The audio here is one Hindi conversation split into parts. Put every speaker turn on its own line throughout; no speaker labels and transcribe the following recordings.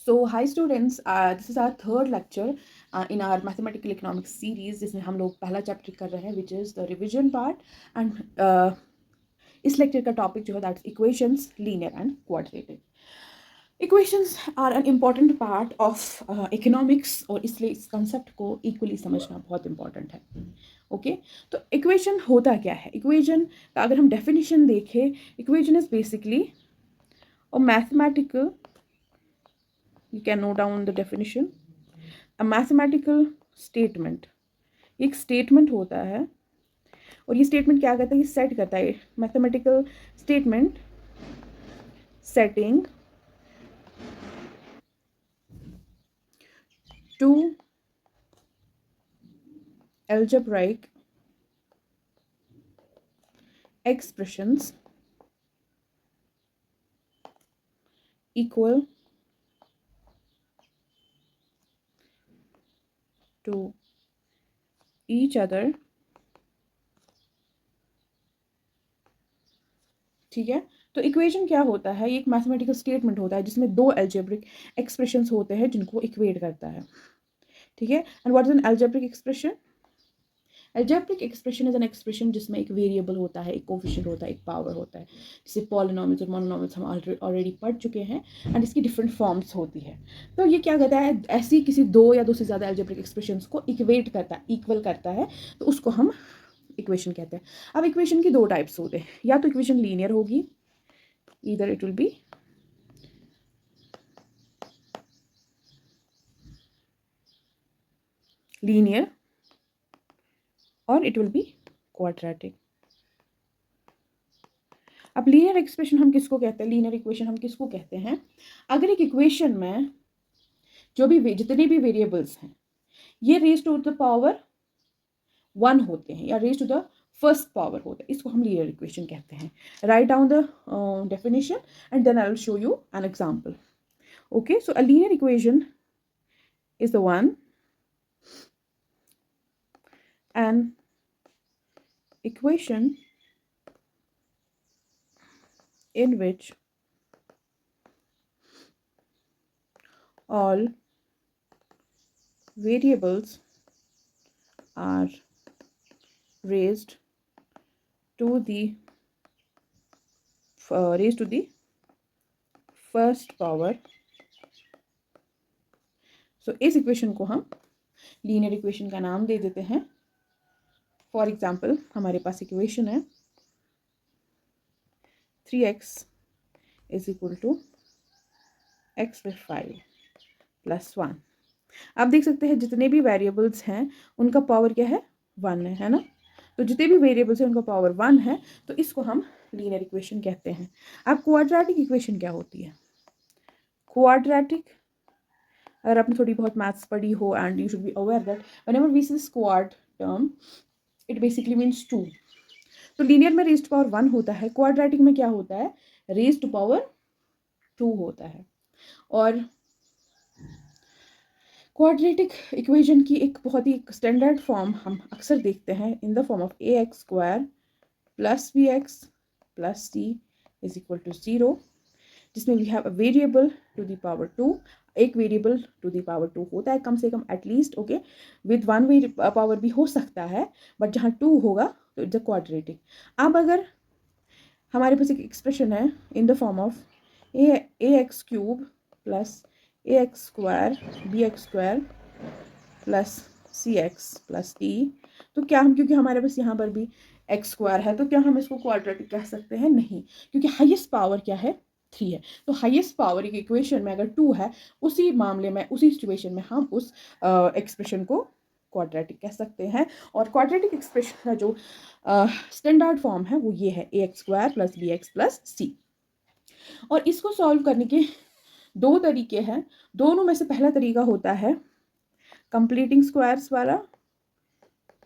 So, hi students, this is our third lecture in our mathematical economics series जिसमें हम लोग पहला चैप्टर कर रहे हैं which is the revision part and इस लेक्चर का टॉपिक जो है that's equations linear and quadratic. Equations are an important part of economics और इसलिए इस कंसेप्ट को इक्वली समझना बहुत इंपॉर्टेंट है. ओके तो इक्वेशन होता क्या है? इक्वेशन का अगर हम डेफिनेशन देखें, equation is basically a mathematical, you can note down the definition, a mathematical statement. एक स्टेटमेंट होता है और ये स्टेटमेंट क्या करता है? ये सेट करता है. Mathematical statement setting two algebraic expressions equal to each other. ठीक है, तो इक्वेशन क्या होता है? ये एक मैथमेटिकल स्टेटमेंट होता है जिसमें दो एल्जेब्रिक एक्सप्रेशंस होते हैं जिनको इक्वेट करता है. ठीक है, and what is an algebraic expression? Algebraic expression is an expression जिसमें एक वेरिएबल होता है, एक कोफिशिएंट होता है, एक पावर होता है. जैसे पॉलिनोमियल्स और मोनोनोमियल्स हम ऑलरेडी पढ़ चुके हैं एंड इसकी डिफरेंट फॉर्म्स होती है. तो ये क्या कहता है? ऐसी किसी दो या दो से ज़्यादा एल्जेब्रिक एक्सप्रेशंस को इक्वेट करता है, इक्वल करता है, तो उसको हम इक्वेशन कहते हैं. अब इक्वेशन की दो टाइप्स होते हैं, या तो इक्वेशन लीनियर होगी, either it will be linear or it will be quadratic. अब लीनियर एक्सप्रेशन हम किसको कहते हैं? लीनियर इक्वेशन हम किसको कहते हैं? अगर एक इक्वेशन में जो भी जितने भी वेरिएबल्स हैं ये रेज टू द पावर 1 होते हैं या raise to the first power होता है, इसको हम लीनियर इक्वेशन कहते हैं. Write down the definition and then I will show you an example. Okay, so a linear equation is the one an equation in which all variables are raised to the first power. सो इस इक्वेशन को हम लीनियर इक्वेशन का नाम दे देते हैं. फॉर एग्जाम्पल हमारे पास इक्वेशन है 3x is equal to x + 5 + 1. आप देख सकते हैं जितने भी वेरिएबल्स हैं उनका पावर क्या है? 1 है ना. तो जितने भी वेरिएबल्स हैं उनका पावर 1 है, तो इसको हम लीनियर इक्वेशन कहते हैं. अब क्वाड्रेटिक इक्वेशन क्या होती है? क्वाड्रेटिक, अगर आपने थोड़ी बहुत मैथ्स पढ़ी हो and you should be aware that whenever we say squared term it basically means 2. तो लीनियर में रेज टू पावर 1 होता है, क्वाड्रेटिक में क्या होता है? रेज टू पावर 2 होता है. और क्वाड्रेटिक इक्वेशन की एक बहुत ही स्टैंडर्ड फॉर्म हम अक्सर देखते हैं in the form of ax² + bx + c is equal to 0, जिसमें we have a variable to the power 2. एक वेरिएबल टू द पावर 2 होता है कम से कम एटलीस्ट. ओके, विद 1 पावर भी हो सकता है, बट जहाँ 2 होगा तो इट्स अ क्वाड्रेटिक. अब अगर हमारे पास एक एक्सप्रेशन है इन the form of ax³ + ax² bx² + cx + d, तो क्या हम, क्योंकि हमारे पास यहाँ पर भी x² है, तो क्या हम इसको क्वाड्रेटिक कह सकते हैं? नहीं, क्योंकि हाईएस्ट पावर क्या है? 3 है. तो हाईएस्ट पावर एक इक्वेशन में अगर 2 है, उसी मामले में, उसी सिचुएशन में हम उस एक्सप्रेशन को क्वाड्रेटिक कह सकते हैं. और क्वाड्रेटिक एक्सप्रेशन का जो स्टैंडर्ड फॉर्म है वो ये है ax² + bx + c. और इसको सॉल्व करने के दो तरीके हैं. दोनों में से पहला तरीका होता है कंप्लीटिंग स्क्वायर्स वाला,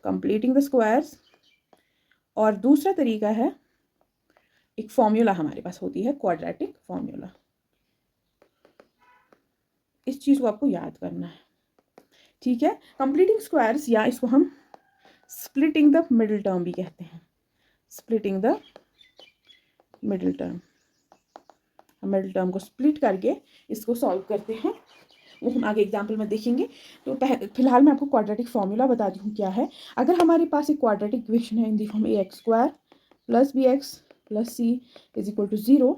कंप्लीटिंग द स्क्वायर्स, और दूसरा तरीका है एक फॉर्मूला हमारे पास होती है क्वाड्रेटिक फॉर्मूला. इस चीज़ को आपको याद करना है. ठीक है, कंप्लीटिंग स्क्वायर्स या इसको हम स्प्लिटिंग द मिडिल टर्म भी कहते हैं. स्प्लिटिंग द मिडिल टर्म हम मिडिल टर्म को स्प्लिट करके इसको सॉल्व करते हैं, वो हम आगे एग्जाम्पल में देखेंगे। तो फिलहाल मैं आपको क्वाड्रेटिक फॉर्मूला बताती हूँ क्या है। अगर हमारे पास एक क्वाड्रेटिक इक्वेशन है in the form a x² plus bx plus c is equal to 0,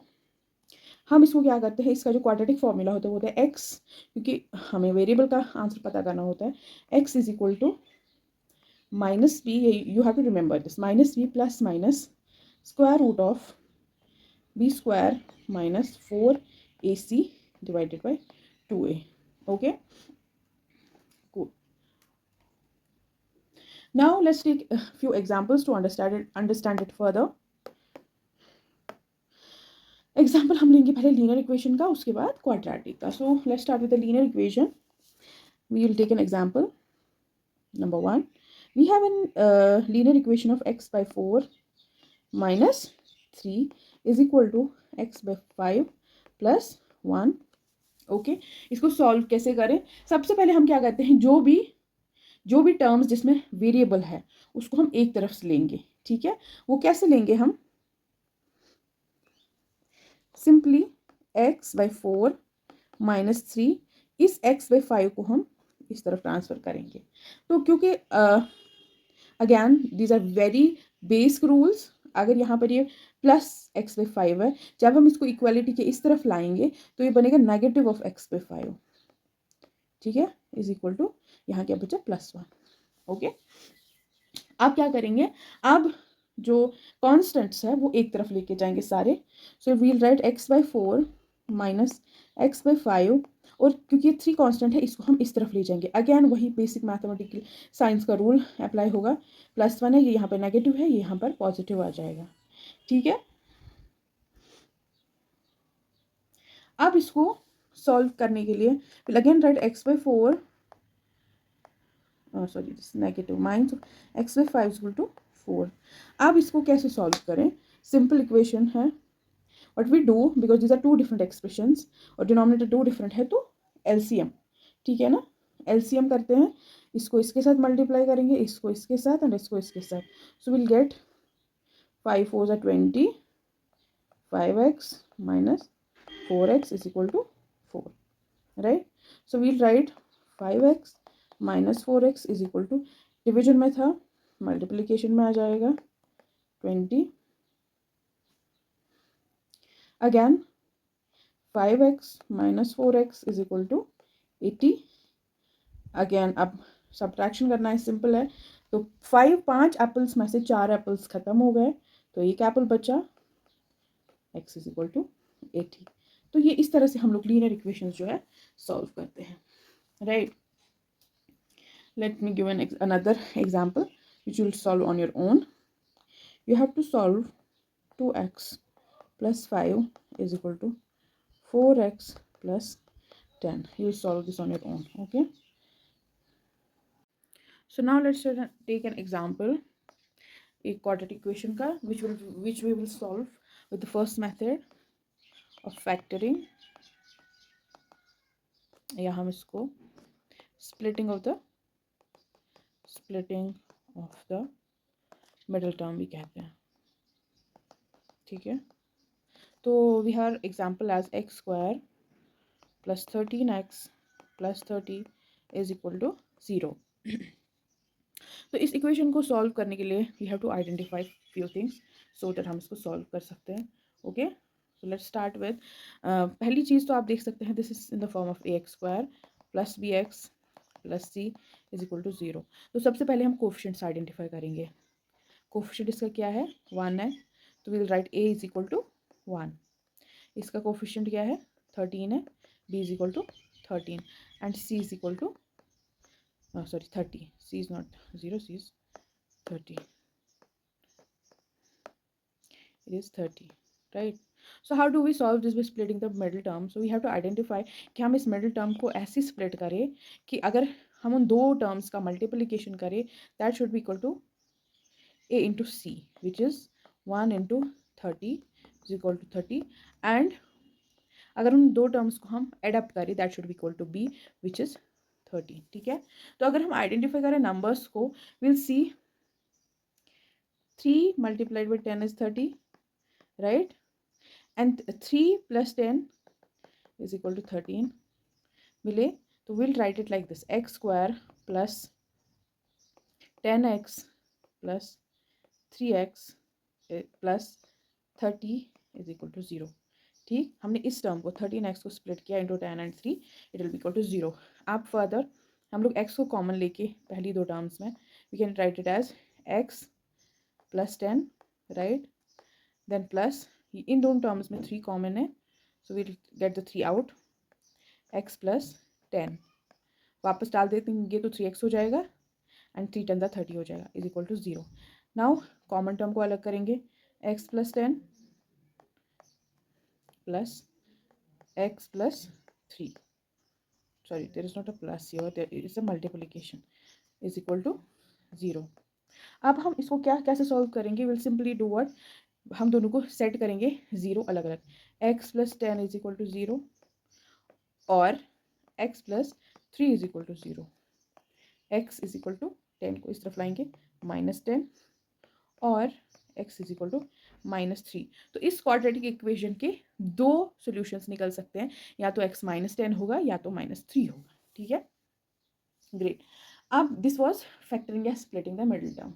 हम इसको क्या करते हैं, इसका जो क्वाड्रेटिक फॉर्मूला होता है वो होता है x, क्योंकि हमें वेरिएबल का आंसर पता करना होता है, x is equal to minus b, you have to remember this, minus b plus minus square root of b square minus 4ac divided by 2a. Okay, cool. Now let's take a few examples to understand it further. Example हम लेंगे पहले लीनियर इक्वेशन का, उसके बाद क्वाड्रेटिक का. सो let's start with the linear equation. We will take an example. Number 1, we have a linear equation of x by 4 minus 3 is equal to x by 5 plus 1. Okay, इसको सॉल्व कैसे करें? सबसे पहले हम क्या करते हैं, जो भी टर्म्स जिसमें वेरिएबल है उसको हम एक तरफ से लेंगे. ठीक है, वो कैसे लेंगे हम? सिंपली x by 4 माइनस 3, इस x by 5 को हम इस तरफ ट्रांसफर करेंगे. तो क्योंकि again these are very basic rules, अगर यहाँ पर ये प्लस x by 5 है, जब हम इसको इक्वालिटी के इस तरफ लाएंगे तो ये बनेगा नेगेटिव ऑफ x by 5. ठीक है, इज इक्वल टू यहाँ क्या बचा, +1. ओके, आप क्या करेंगे, अब जो कॉन्स्टेंट्स है वो एक तरफ लेके जाएंगे सारे. So we'll write x by 4 minus x by 5, और क्योंकि 3 कांस्टेंट है इसको हम इस तरफ ले जाएंगे. अगेन वही बेसिक मैथमेटिकल साइंस का रूल अप्लाई होगा. +1 है, ये यहाँ पर नेगेटिव है, ये यहाँ पर पॉजिटिव आ जाएगा. ठीक है, अब इसको सॉल्व करने के लिए फिर again write x by 4 sorry this negative minus x by 5 equal to 4. अब इसको कैसे सॉल्व करें? सिंपल इक्वेशन है. What we do, because these are 2 different expressions और डिनोमिनेटर 2 डिफरेंट है, तो एलसीएम. ठीक है ना, एलसीएम करते हैं. इसको इसके साथ मल्टीप्लाई करेंगे, इसको इसके साथ एंड इसको इसके साथ. सो will gate 5 4 are 20, 5x minus 4x is equal to 4, right? So we'll write 5x minus 4x is equal to, division में था, मल्टीप्लिकेशन में आ जाएगा 20. Again 5x minus 4x is equal to 80. Again अब सब्ट्रैक्शन करना है, सिंपल है. तो 5 एप्पल्स में से 4 एप्पल्स खत्म हो गए, तो एक एप्पल बचा, x is equal to 80. तो ये इस तरह से हम लोग लीनियर इक्वेशंस जो है सॉल्व करते हैं, right. Let me give another example which you will solve on your own. You have to solve 2x plus 5 is equal to 4x plus 10. You will solve this on your own. Okay, so now let's take an example, a quadratic equation का which we will solve with the first method of factoring, या हम इसको splitting of the middle term भी कहते हैं. ठीक है, तो we have example as x square plus 13x plus 30 is equal to 0. तो इस इक्वेशन को सॉल्व करने के लिए we have to identify few things so that हम इसको सॉल्व कर सकते हैं. Okay, so let's start with पहली चीज़ तो आप देख सकते हैं, this is in the form of ax² plus bx plus c is equal to 0. तो सबसे पहले हम कोफिशिएंट्स आइडेंटिफाई करेंगे. कोफिशिएंट इसका क्या है, 1 है, तो will write a is equal to 1. इसका कोफिशिएंट क्या है, 13 है, b is equal to 13 and c is equal to sorry 30. C is not 0, C is 30. It is 30, right? So how do we solve this by splitting the middle term? So we have to identify कि हम इस middle term को ऐसे split करें कि अगर हम उन दो terms का multiplication करें, that should be equal to a into c, which is 1 into 30 is equal to 30. and अगर उन दो terms को हम add up करें, that should be equal to b, which is 30. ठीक है, तो अगर हम आइडेंटिफाई करें नंबर्स को, will see 3 multiplied by 10 is 30, right. And 3 + 10 = 13 मिले, तो will right it like this, x² + 10x + 3x + 30 = 0। ठीक, हमने इस टर्म को 13x को स्प्लिट किया into 10 and 3, it will be equal to 0। आप फर्दर हम लोग x को कॉमन लेके पहली दो टर्म्स में we can write it as x + 10, right, then plus इन दोनों टर्म्स में 3 कॉमन है, so will get the 3 out, x + 10 वापस डाल देंगे तो 3x हो जाएगा एंड 3 × 10 30 हो जाएगा, = 0। नाउ कॉमन टर्म को अलग करेंगे, x + 10 plus x plus 3, sorry there is not a plus here, there is a multiplication, is equal to 0। अब हम इसको कैसे सॉल्व करेंगे, विल सिंपली डू व्हाट, हम दोनों को सेट करेंगे 0 अलग अलग, x + 10 = 0 और x + 3 = 0। x = 10 को इस तरफ लाएंगे -10 और x = -3। तो इस क्वाड्रेटिक इक्वेशन के दो सॉल्यूशंस निकल सकते हैं, या तो x -10 होगा या तो -3 होगा। ठीक है, ग्रेट। अब दिस वाज फैक्टरिंग या स्प्लिटिंग द मिडिल टर्म।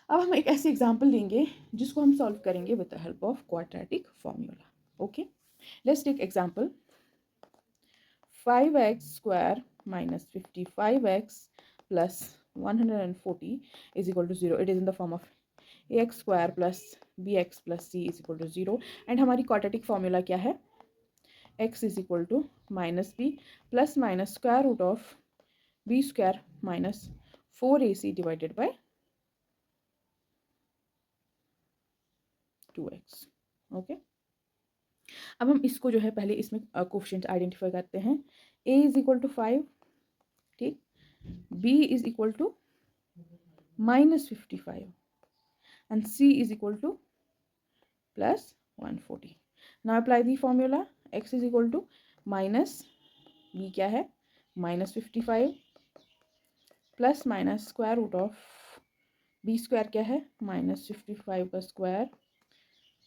अब हम एक ऐसे एग्जांपल लेंगे जिसको हम सॉल्व करेंगे with the help of quadratic formula. Okay, let's take example 5x² - 55x + 140 = 0। It is in the form of ax² + bx + c = 0। And हमारी क्वाड्रेटिक फॉर्मूला क्या है, x = -b ± √of b² - 4ac / 2x। Okay, अब हम इसको जो है पहले इसमें कोफिशिएंट आइडेंटिफाई करते हैं। a = 5, ठीक, b = -55 and c = +140। now apply the formula, x = minus b क्या है -55 ± √of b² क्या है -55 का स्क्वायर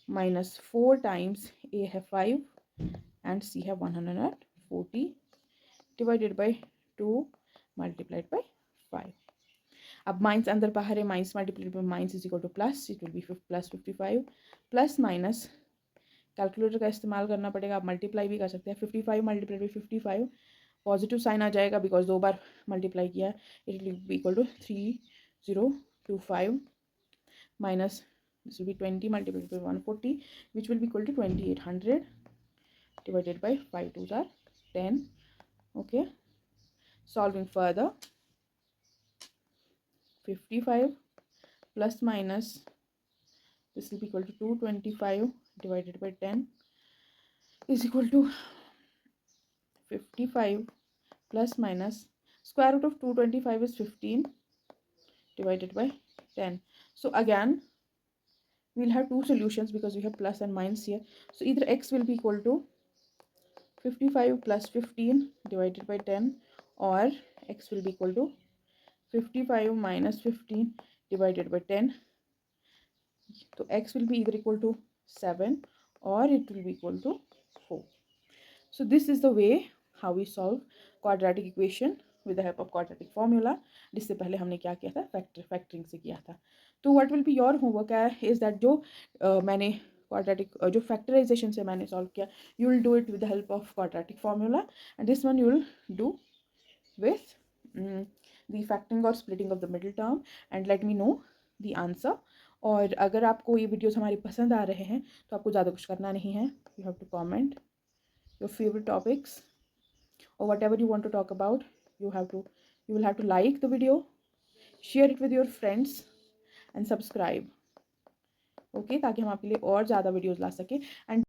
-4 times a है 5 and c है 140 / 2 multiplied by 5। अब माइनस अंदर बाहर है, minus multiplied by minus = plus, it will B +55 plus minus calculator का इस्तेमाल करना पड़ेगा, आप मल्टीप्लाई भी कर सकते हैं। 55 × 55 पॉजिटिव साइन आ जाएगा बिकॉज 2 बार मल्टीप्लाई किया, it will B = 3025 minus this will be 20 multiplied by 140 which will be equal to 2800 divided by 5 2s are 10। okay, solving further, 55 plus minus this will be equal to 225 divided by 10 is equal to 55 plus minus square root of 225 is 15 divided by 10। so again we'll have two solutions because we have plus and minus here, so either x will be equal to 55 plus 15 divided by 10 or x will be equal to 55 minus 15 divided by 10, so x will be either equal to 7 or it will be equal to 4। so this is the way how we solve quadratic equation with the help of quadratic formula, जिससे पहले हमने क्या किया था, फैक्टरिंग से किया था। तो what will be your homework is that जो मैंने quadratic जो factorization से मैंने solve किया, you will do it with the help of quadratic formula and this one you will do with the factoring or splitting of the middle term and let me know the answer। और अगर आपको ये वीडियोस हमारी पसंद आ रहे हैं तो आपको ज़्यादा कुछ करना नहीं है, you have to comment your favorite topics or whatever you want to talk about, you will have to like the video, share it with your friends and subscribe, okay, ताकि हम आपके लिए और ज़्यादा वीडियोस ला सकें। एंड